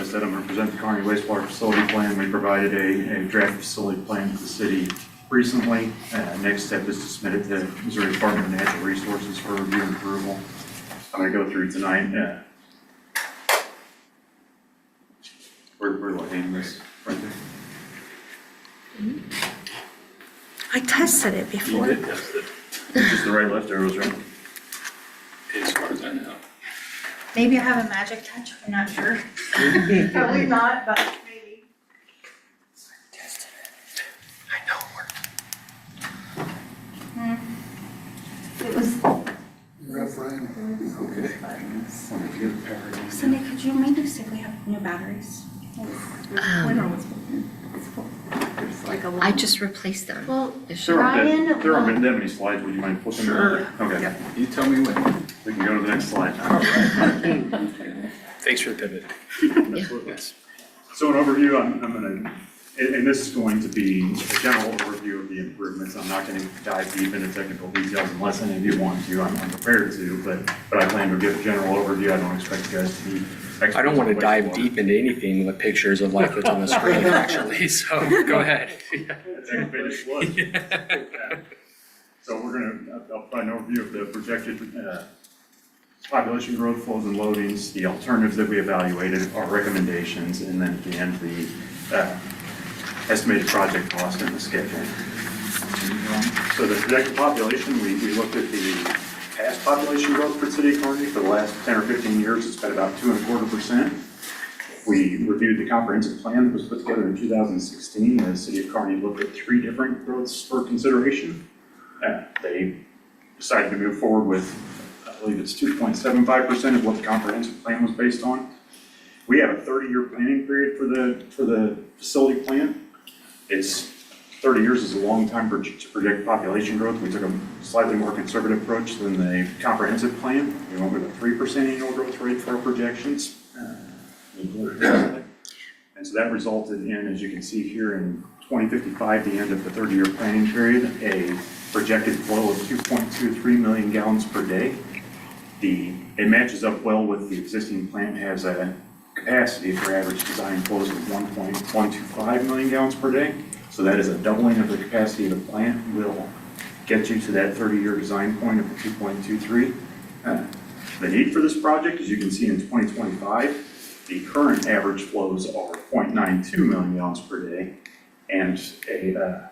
said, I'm going to present the Kearney wastewater facility plan. We provided a draft facility plan to the city recently. Next step is to submit it to the Missouri Department of Natural Resources for review and approval. I'm going to go through tonight. Where do I aim this? Right there. I tested it before. You did test it. It's just the right left arrows, right? As far as I know. Maybe I have a magic touch, I'm not sure. Probably not, but maybe. I know it worked. It was. Rough Ryan. Okay. Cindy, could you maybe see if we have new batteries? I just replaced them. Well, There aren't that many slides. Would you mind flipping? Sure. Okay. You tell me when. We can go to the next slide. Thanks for the pivot. Absolutely. So an overview, I'm gonna, and this is going to be a general overview of the improvements. I'm not gonna dive deep into technical details unless any of you want to. I'm prepared to, but I plan to give a general overview. I don't expect you guys to be experts. I don't want to on dive wastewater. deep into anything with pictures of like what's on the screen actually, so go ahead. That's how finished was. So I'll provide an overview of the projected population growth, flows and loadings, the alternatives that we evaluated, our recommendations, and then at the end, the estimated project cost and the schedule. So the projected population, we looked at the past population growth for the city of Kearney for the last 10 or 15 years. It's been about 2.25%. We reviewed the comprehensive plan that was put together in 2016. The city of Kearney looked at 3 different growths for consideration. They decided to move forward with, I believe it's 2.75% of what the comprehensive plan was based on. We have a 30-year planning period for the facility plan. It's 30 years is a long time to predict population growth. We took a slightly more conservative approach than the comprehensive plan. We went with a 3% annual growth rate for our projections. And so that resulted in, as you can see here in 2055, the end of the 30-year planning period, a projected flow of 2.23 million gallons per day. It matches up well with the existing plant, has a capacity for average design flows of 1.125 million gallons per day. So that is a doubling of the capacity of the plant. Will get you to that 30-year design point of the 2.23. The need for this project, as you can see in 2025, the current average flows are 0.92 million gallons per day. And a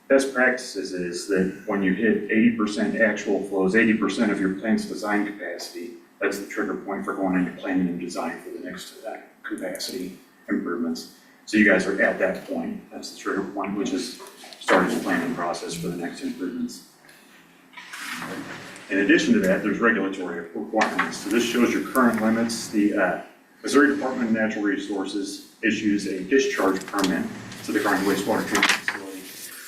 best practices is that when you hit 80% actual flows, 80% of your plant's design capacity, that's the trigger point for going into planning and design for the next capacity improvements. So you guys are at that point. That's the trigger point, which is starting the planning process for the next improvements. In addition to that, there's regulatory requirements. So this shows your current limits. The Missouri Department of Natural Resources issues a discharge permit to the Kearney wastewater treatment facility.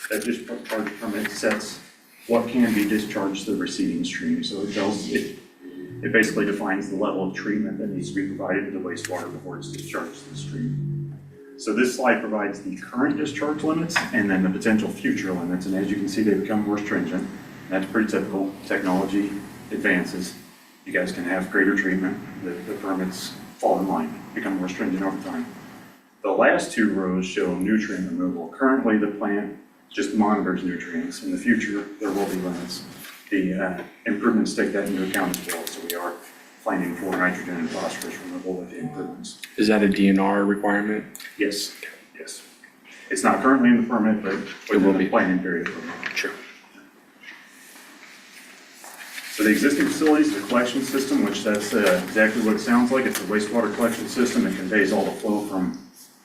That discharge permit sets what can be discharged to the receiving stream. So it basically defines the level of treatment that needs to be provided to the wastewater before it's discharged to the stream. So this slide provides the current discharge limits and then the potential future limits. And as you can see, they become more stringent. That's pretty typical. Technology advances. You guys can have greater treatment. The permits fall in line, become more stringent over time. The last 2 rows show nutrient removal. Currently, the plant just monitors nutrients. In the future, there will be limits. The improvements take that into account as well. So we are planning for nitrogen and phosphorus removal with the improvements. Is that a DNR requirement? Yes, yes. It's not currently in the permit, but It will within be. the planning period. Sure. So the existing facility is the collection system, which that's exactly what it sounds like. It's a wastewater collection system. It conveys all the flow from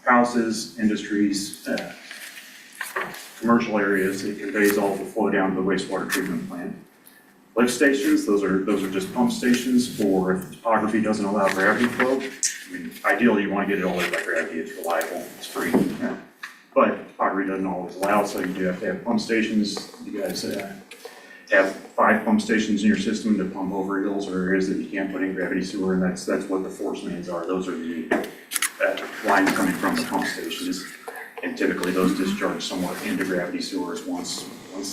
houses, industries, commercial areas. It conveys all the flow down to the wastewater treatment plant. Lift stations, those are just pump stations for if the topography doesn't allow gravity flow. I mean, ideally, you want to get it all there by gravity. It's reliable, it's free. Yeah. But topography doesn't always allow, so you do have to have pump stations. You guys have 5 pump stations in your system to pump over hills or areas that you can't put in gravity sewer, and that's what the force mains are. Those are the lines coming from the pump stations. And typically those discharge somewhat into gravity sewers once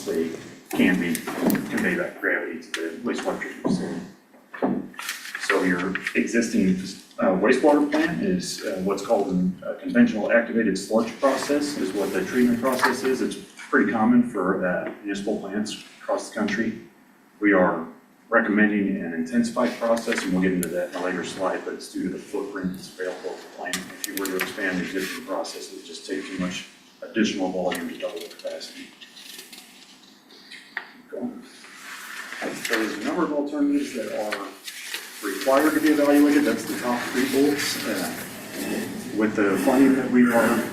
they can be conveyed back gravity to the wastewater treatment facility. So your existing wastewater plant is what's called a conventional activated sludge process is what the treatment process is. It's pretty common for municipal plants across the country. We are recommending an intensified process, and we'll get into that in a later slide, but it's due to the footprint that's available at the plant. If you were to expand the existing process, it would just take too much additional volume to double the capacity. Keep going. There's a number of alternatives that are required to be evaluated. That's the top 3 bullets. With the funding that we are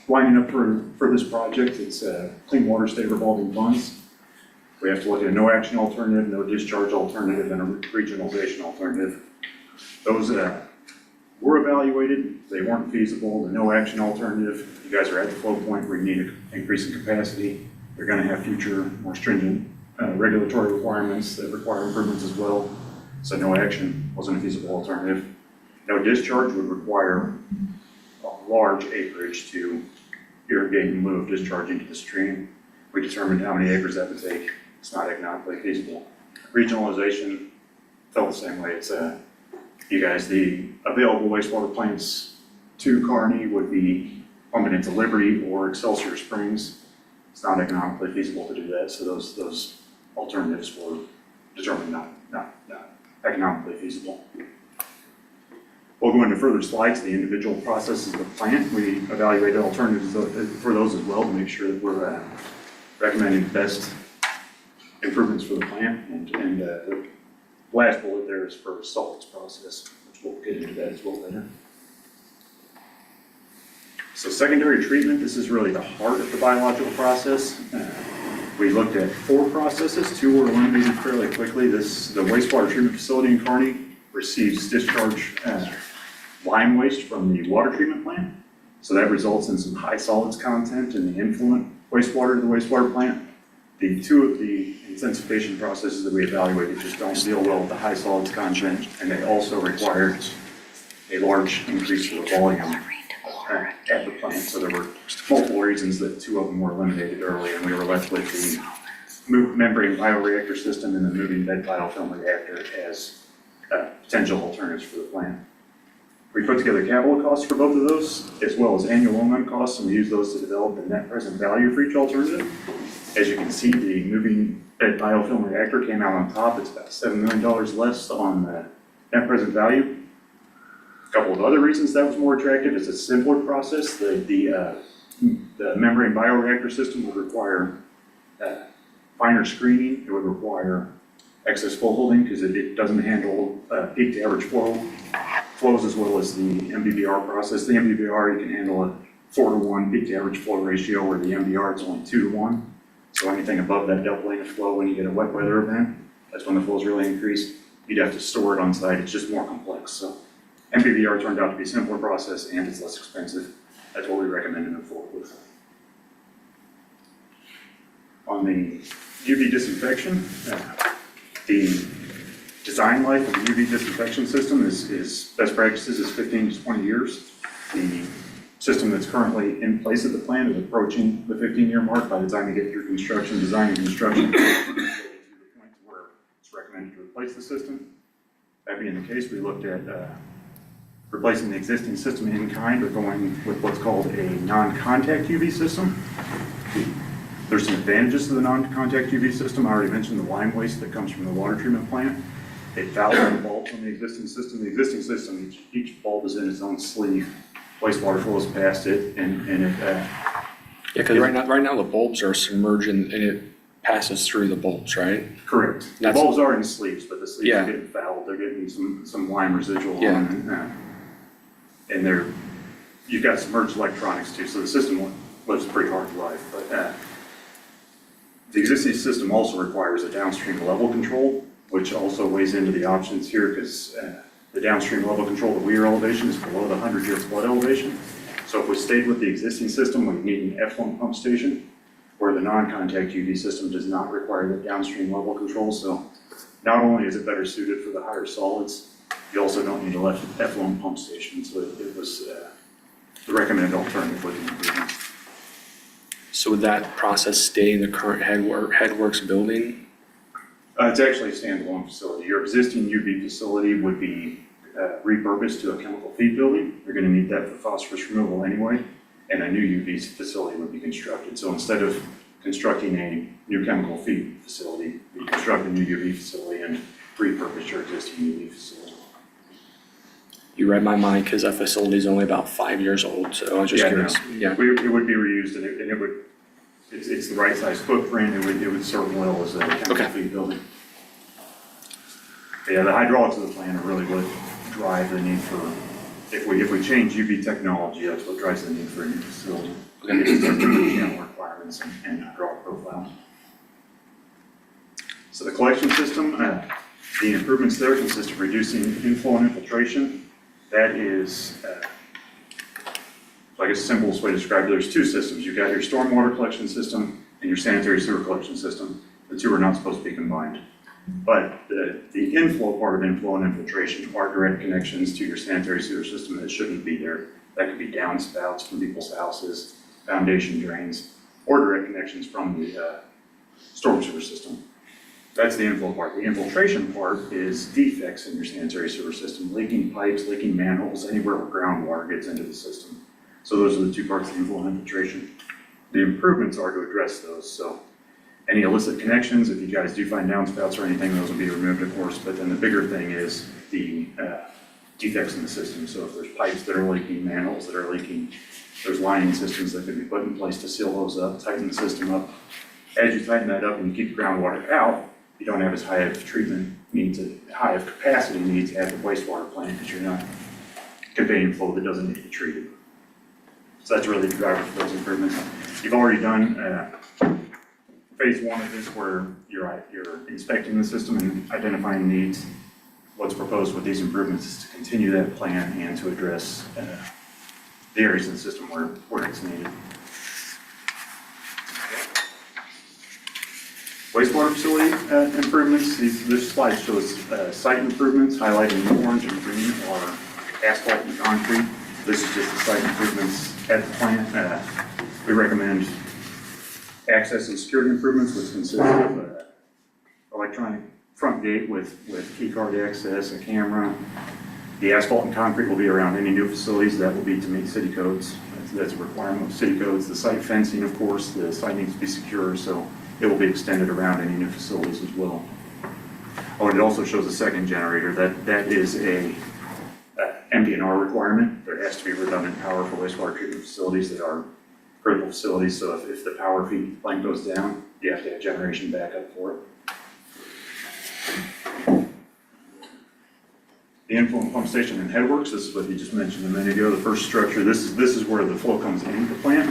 lining up for this project, it's Clean Water State Revolving Funds. We have to look at a no action alternative, no discharge alternative, and a regionalization alternative. Those were evaluated. They weren't feasible. The no action alternative, you guys are at the flow point where you need an increase in capacity. They're going to have future more stringent regulatory requirements that require improvements as well. So no action wasn't a feasible alternative. No discharge would require a large acreage to irrigate in lieu of discharging to the stream. We determined how many acres that would take. It's not economically feasible. Regionalization felt the same way. It's you guys, the available wastewater plants to Kearney would be pumping into Liberty or Excelsior Springs. It's not economically feasible to do that, so those alternatives were determined not economically feasible. We'll go into further slides, the individual processes of the plant. We evaluated alternatives for those as well to make sure that we're recommending the best improvements for the plant. And the last bullet there is for solids process, which we'll get into that as well later. So secondary treatment, this is really the heart of the biological process. We looked at 4 processes, 2 were eliminated fairly quickly. The wastewater treatment facility in Kearney receives discharge lime waste from the water treatment plant. So that results in some high solids content in the influent wastewater to the wastewater plant. The 2 of the intensification processes that we evaluated just don't deal well with the high solids content, and they also required a large increase in the volume at the plant. So there were multiple reasons that 2 of them were eliminated early, and we were left with the membrane bioreactor system and the moving bed biofilm reactor as potential alternatives for the plant. We put together capital costs for both of those, as well as annual O&M costs, and we use those to develop the net present value for each alternative. As you can see, the moving bed biofilm reactor came out on top. It's about $7 million less on the net present value. A couple of other reasons that was more attractive is a simpler process. The membrane bioreactor system would require finer screening. It would require excess flow holding because it doesn't handle peak to average flows as well as the MBBR process. The MBBR, you can handle a 4-to-1 peak to average flow ratio, where the MBR is only 2-to-1. So anything above that doubling of flow when you get a wet weather event, that's when the flows really increase. You'd have to store it on site. It's just more complex. So MBBR turned out to be a simpler process and it's less expensive. That's what we recommend to move forward with. On the UV disinfection, the design life of the UV disinfection system is best practices is 15 to 20 years. The system that's currently in place at the plant is approaching the 15-year mark by the time you get through construction, design and construction, to the point where it's recommended to replace the system. That being the case, we looked at replacing the existing system in kind or going with what's called a non-contact UV system. There's some advantages to the non-contact UV system. I already mentioned the lime waste that comes from the water treatment plant. It fouls the bulbs on the existing system. The existing system, each bulb is in its own sleeve. Wastewater flows past it, and it. Yeah, because right now the bulbs are submerged and it passes through the bulbs, right? Correct. The bulbs are in sleeves, but the sleeves are getting fouled. They're getting some lime residual on them. And you've got submerged electronics too, so the system lives a pretty hard life. But the existing system also requires a downstream level control, which also weighs into the options here because the downstream level control, the weir elevation, is below the 100-year flood elevation. So if we stayed with the existing system, we need an effluent pump station, where the non-contact UV system does not require the downstream level control. So not only is it better suited for the higher solids, you also don't need an effluent pump station. So it was the recommended alternative with the improvements. So would that process stay in the current headworks building? It's actually a standalone facility. Your existing UV facility would be repurposed to a chemical feed building. You're gonna need that for phosphorus removal anyway, and a new UV facility would be constructed. So instead of constructing a new chemical feed facility, you construct a new UV facility and repurpose your existing UV facility. You read my mind because that facility is only about 5 years old, so I was just Yeah, curious. Yeah, It would be reused and it would, it's the right size footprint, it would serve well as a chemical Okay. feed building. But yeah, the hydraulics of the plant are really what drive the need for, if we change UV technology, that's what drives the need for a new facility. Okay. It's just the channel requirements and hydraulic profile. So the collection system, the improvements there consist of reducing inflow and infiltration. That is, so I guess the simplest way to describe it, there's two systems. You've got your stormwater collection system and your sanitary sewer collection system. The two are not supposed to be combined. But the inflow part of inflow and infiltration are direct connections to your sanitary sewer system that shouldn't be there. That could be downspouts from people's houses, foundation drains, or direct connections from the storm sewer system. That's the inflow part. The infiltration part is defects in your sanitary sewer system, leaking pipes, leaking manholes, anywhere where groundwater gets into the system. So those are the two parts of the inflow and infiltration. The improvements are to address those. So any illicit connections, if you guys do find downspouts or anything, those will be removed, of course. But then the bigger thing is the defects in the system. So if there's pipes that are leaking, manholes that are leaking, there's lining systems that could be put in place to seal those up, tighten the system up. As you tighten that up and you keep groundwater out, you don't have as high of treatment needs, high of capacity needs at the wastewater plant because you're not conveying flow that doesn't need to be treated. So that's really the driver for those improvements. You've already done phase one of this where you're inspecting the system and identifying needs. What's proposed with these improvements is to continue that plan and to address the areas of the system where it's needed. Wastewater facility improvements, this slide shows site improvements highlighting in orange and green are asphalt and concrete. This is just the site improvements at the plant. We recommend access and security improvements, which consist of electronic front gate with key card access, a camera. The asphalt and concrete will be around any new facilities that will be to meet city codes. That's a requirement of city codes. The site fencing, of course, the site needs to be secure, so it will be extended around any new facilities as well. Oh, and it also shows a second generator. That is a MDNR requirement. There has to be redundant power for wastewater treatment facilities that are critical facilities. So if the power feed line goes down, you have to have generation backup for it. The inflow pump station and headworks, this is what you just mentioned a minute ago. The first structure, this is where the flow comes into the plant.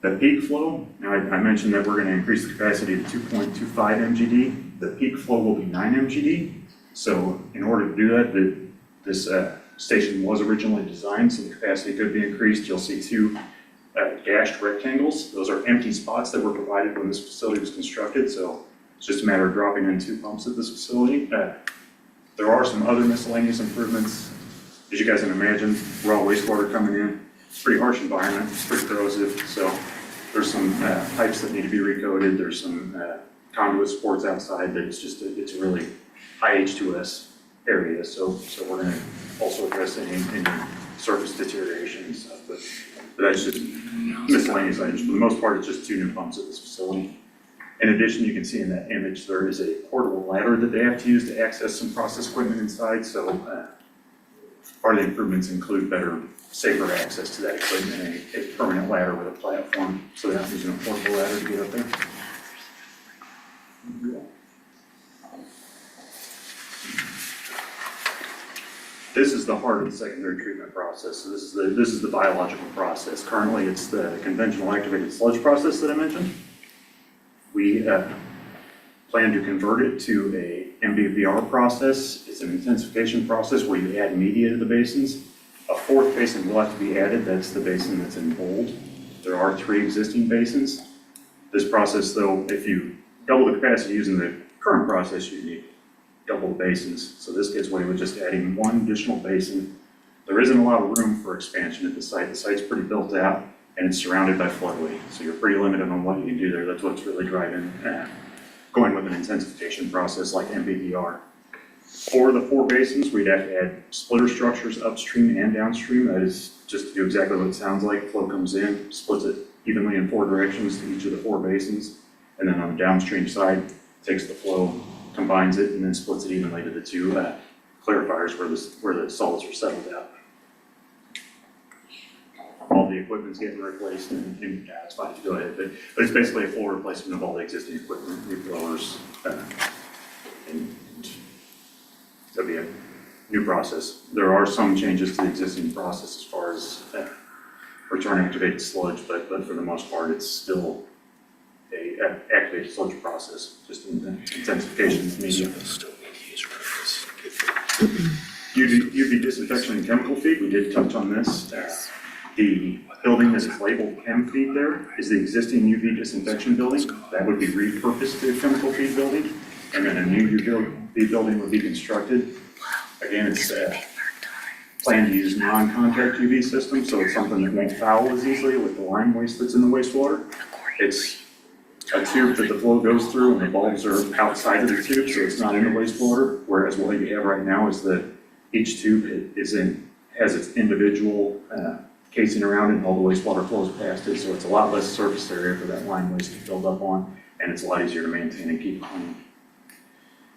The peak flow, now I mentioned that we're going to increase the capacity to 2.25 MGD. The peak flow will be 9 MGD. So in order to do that, this station was originally designed so the capacity could be increased. You'll see two dashed rectangles. Those are empty spots that were provided when this facility was constructed. So it's just a matter of dropping in 2 pumps at this facility. There are some other miscellaneous improvements. As you guys can imagine, raw wastewater coming in. It's a pretty harsh environment, it's pretty corrosive, so there's some pipes that need to be recoated, there's some conduit supports outside that it's a really high H2S area, so we're gonna also address any surface deterioration and stuff, but that's just miscellaneous items. For the most part, it's just 2 new pumps at this facility. In addition, you can see in that image, there is a portable ladder that they have to use to access some process equipment inside, so part of the improvements include better, safer access to that equipment, a permanent ladder with a platform, so they're not using a portable ladder to get up there. This is the heart of the secondary treatment process. So this is the biological process. Currently, it's the conventional activated sludge process that I mentioned. We plan to convert it to a MBBR process. It's an intensification process where you add media to the basins. A 4th basin will have to be added. That's the basin that's in bold. There are 3 existing basins. This process, though, if you double the capacity using the current process, you need double the basins. So this gets away with just adding 1 additional basin. There isn't a lot of room for expansion at the site. The site's pretty built out and it's surrounded by floodway. So you're pretty limited on what you can do there. That's what's really driving going with an intensification process like MPDR. For the 4 basins, we'd have to add splitter structures upstream and downstream. That is just to do exactly what it sounds like. Flow comes in, splits it evenly in 4 directions to each of the 4 basins. And then on the downstream side, takes the flow, combines it, and then splits it evenly to the 2 clarifiers where the solids are settled out. All the equipment's getting replaced and yeah, it's fine to go ahead, but it's basically a full replacement of all the existing equipment, new blowers, and it'll be a new process. There are some changes to the existing process as far as return activated sludge, but for the most part, it's still a activated sludge process, just in the intensification of media. UV disinfection and chemical feed, we did touch on this. The building that is labeled chem feed there is the existing UV disinfection building. That would be repurposed to a chemical feed building, and then a new UV building would be constructed. Again, it's planned to use non-contact UV system, so it's something that won't foul as easily with the lime waste that's in the wastewater. It's a tube that the flow goes through, and the bulbs are outside of the tube, so it's not in the wastewater. Whereas what you have right now is that each tube has its individual casing around it, and all the wastewater flows past it, so it's a lot less surface area for that lime waste to build up on, and it's a lot easier to maintain and keep clean.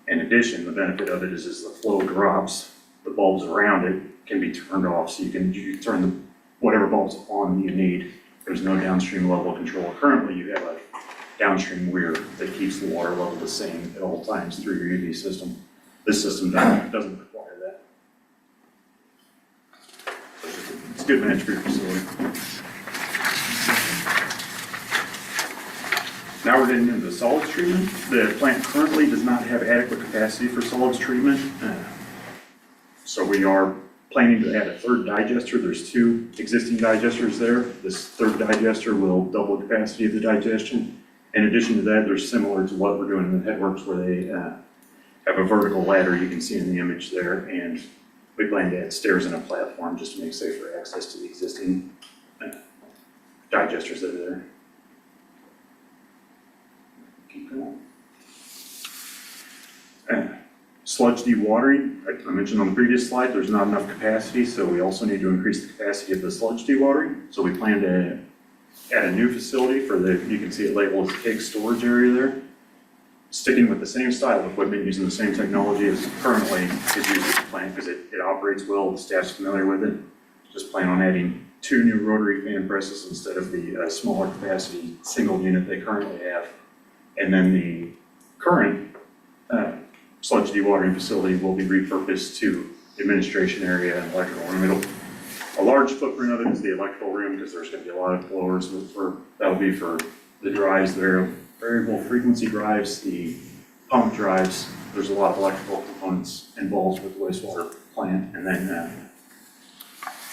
In addition, the benefit of it is as the flow drops, the bulbs around it can be turned off, so you can turn whatever bulbs on you need. There's no downstream level control. Currently, you have a downstream weir that keeps the water level the same at all times through your UV system. This system doesn't require that. It's a good managed for your facility. Now we're getting into the solids treatment. The plant currently does not have adequate capacity for solids treatment. So we are planning to add a 3rd digester. There's 2 existing digesters there. This 3rd digester will double the capacity of the digestion. In addition to that, they're similar to what we're doing in the headworks, where they have a vertical ladder you can see in the image there, and we plan to add stairs and a platform just to make safer access to the existing digesters that are there. Keep going. Sludge dewatering, I mentioned on the previous slide, there's not enough capacity, so we also need to increase the capacity of the sludge dewatering. So we plan to add a new facility for you can see it labeled as cake storage area there. Sticking with the same style of equipment, using the same technology as currently is used at the plant, because it operates well, the staff's familiar with it. Just plan on adding 2 new rotary fan presses instead of the smaller capacity single unit they currently have. And then the current sludge dewatering facility will be repurposed to administration area and electrical room. A large footprint of it is the electrical room, because there's going to be a lot of blowers that'll be for the drives, the variable frequency drives, the pump drives. There's a lot of electrical components involved with the wastewater plant, and then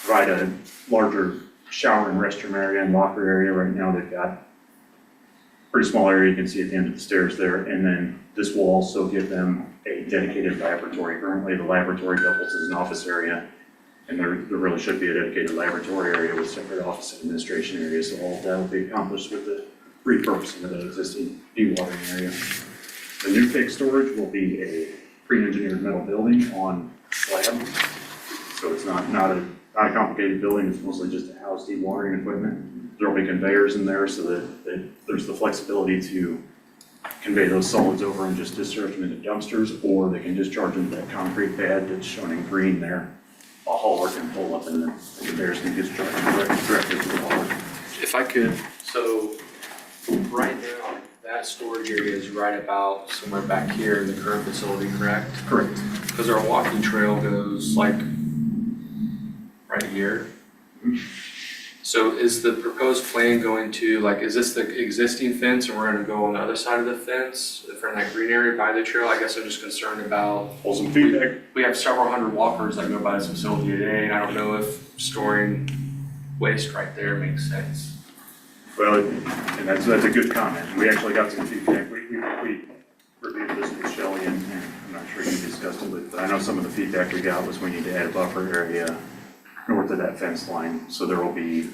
provide a larger shower and restroom area and locker area. Right now they've got a pretty small area you can see at the end of the stairs there, and then this will also give them a dedicated laboratory. Currently the laboratory doubles as an office area, and there really should be a dedicated laboratory area with separate office and administration areas. So all of that will be accomplished with the repurposing of the existing dewatering area. The new cake storage will be a pre-engineered metal building on slab. So it's not a complicated building, it's mostly just to house dewatering equipment. There'll be conveyors in there so that there's the flexibility to convey those solids over and just discharge them into dumpsters, or they can discharge them to that concrete pad that's shown in green there. A hauler can pull up and the conveyors can discharge directly to the hauler. If I could, so right now, that storage area is right about somewhere back here in the current facility, correct? Correct. Because our walking trail goes like right here. So is the proposed plan going to, like, is this the existing fence and we're gonna go on the other side of the fence for that green area by the trail? I guess I'm just concerned about. Well, some feedback. We have several hundred walkers that go by this facility today, and I don't know if storing waste right there makes sense. Well, and that's a good comment. We actually got some feedback. We reviewed this with Shelley, and I'm not sure you discussed it with, but I know some of the feedback we got was we need to add a buffer area north of that fence line. So there will be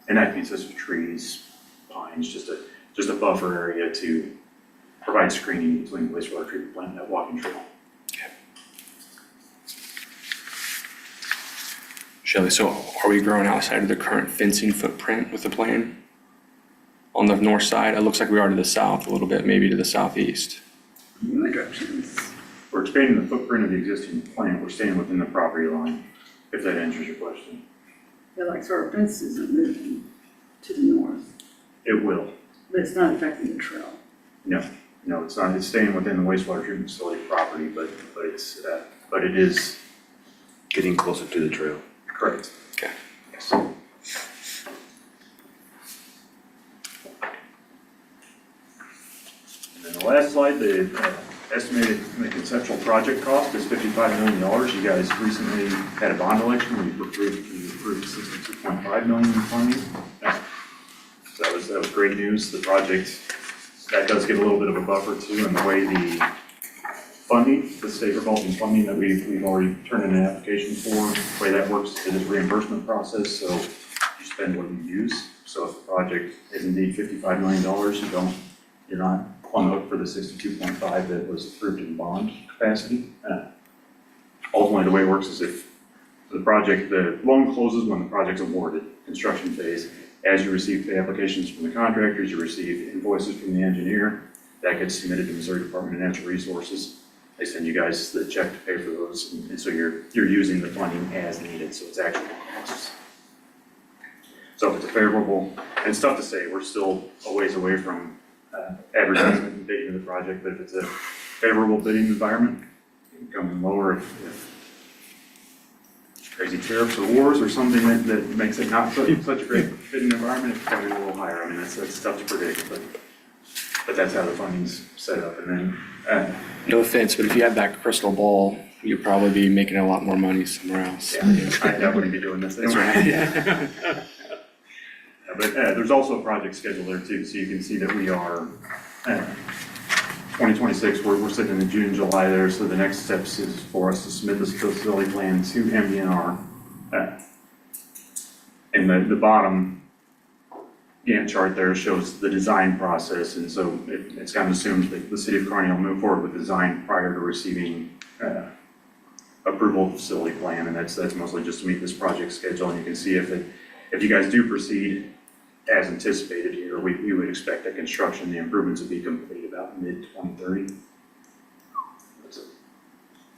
an acting system of trees, pines, just a buffer area to provide screening between the wastewater treatment plant and that walking trail. Shelley, so are we growing outside of the current fencing footprint with the plan? On the north side, it looks like we are to the south a little bit, maybe to the southeast. My directions. We're expanding the footprint of the existing plant, we're staying within the property line, if that answers your question. Yeah, like, so our fence isn't moving to the north, It will. but it's not affecting the trail. No, it's not, it's staying within the wastewater treatment facility property, but it is Getting closer to the trail. correct. Okay. Yes. And then the last slide, the estimated conceptual project cost is $55 million. You guys recently had a bond election, we approved $62.5 million in funding. So that was great news. The project, that does get a little bit of a buffer too, in the way the funding, the state revolving funding that we've already turned in an application for, the way that works, it is a reimbursement process, so you spend what you use. So if the project is indeed $55 million, you're not on the hook for the 62.5 that was approved in bond capacity. Ultimately, the way it works is if the loan closes when the project's awarded, construction phase. As you receive the applications from the contractors, you receive invoices from the engineer, that gets submitted to Missouri Department of Natural Resources. They send you guys the check to pay for those, and so you're using the funding as needed, so it's actual costs. So if it's a favorable, and it's tough to say, we're still a ways away from advertisement and bidding of the project, but if it's a favorable bidding environment, you can come in lower if crazy tariffs or wars or something that makes it not such a great bidding environment, it can come in a little higher. I mean, that's tough to predict, but that's how the funding's set up. And then, No offense, but if you had that crystal ball, you'd probably be making a lot more money somewhere else. I wouldn't be doing this anyway. But there's also a project schedule there too, so you can see that we are 2026, we're sitting in June, July there, so the next steps is for us to submit this facility plan to MDNR. And the bottom Gantt chart there shows the design process, and so it's kind of assumed that the city of Kearney will move forward with design prior to receiving approval of the facility plan, and that's mostly just to meet this project schedule. And you can see if you guys do proceed as anticipated here, we would expect that construction, the improvements would be complete about mid-2030.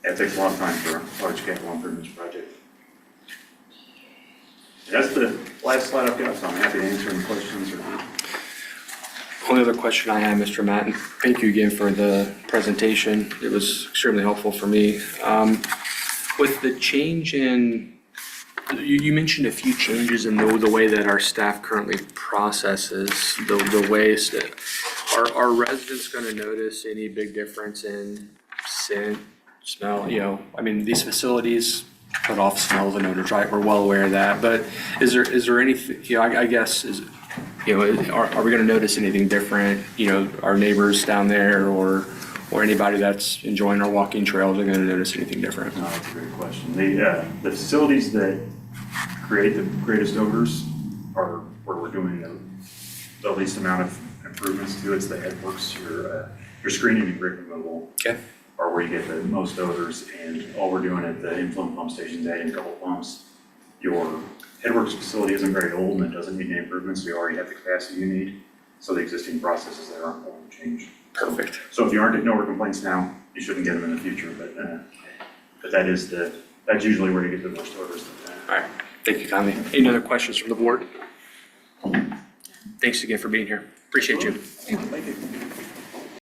That takes a lot of time for a large capital improvements project. That's the last slide I've got, so I'm happy to answer any questions or. Only other question I have, Mr. Matt, and thank you again for the presentation. It was extremely helpful for me. With the change in, you mentioned a few changes in the way that our staff currently processes the waste. Are residents going to notice any big difference in scent, smell? I mean, these facilities put off smells and odors, right? We're well aware of that. But is there anything? I guess are we going to notice anything different? Our neighbors down there or anybody that's enjoying our walking trails are going to notice anything different? No, that's a great question. The facilities that create the greatest odors are where we're doing the least amount of improvements to. It's the headworks, your screening and grit removal. Okay. Are where you get the most odors, and all we're doing at the influent pump stations, adding a couple pumps. Your headworks facility isn't very old and it doesn't need any improvements, so you already have the capacity you need. So the existing processes there aren't going to change. Perfect. So if you aren't getting odor complaints now, you shouldn't get them in the future, but that's usually where you get the worst odors. All right. Thank you, Conley. Any other questions from the board? Thanks again for being here. Appreciate you. Thank you.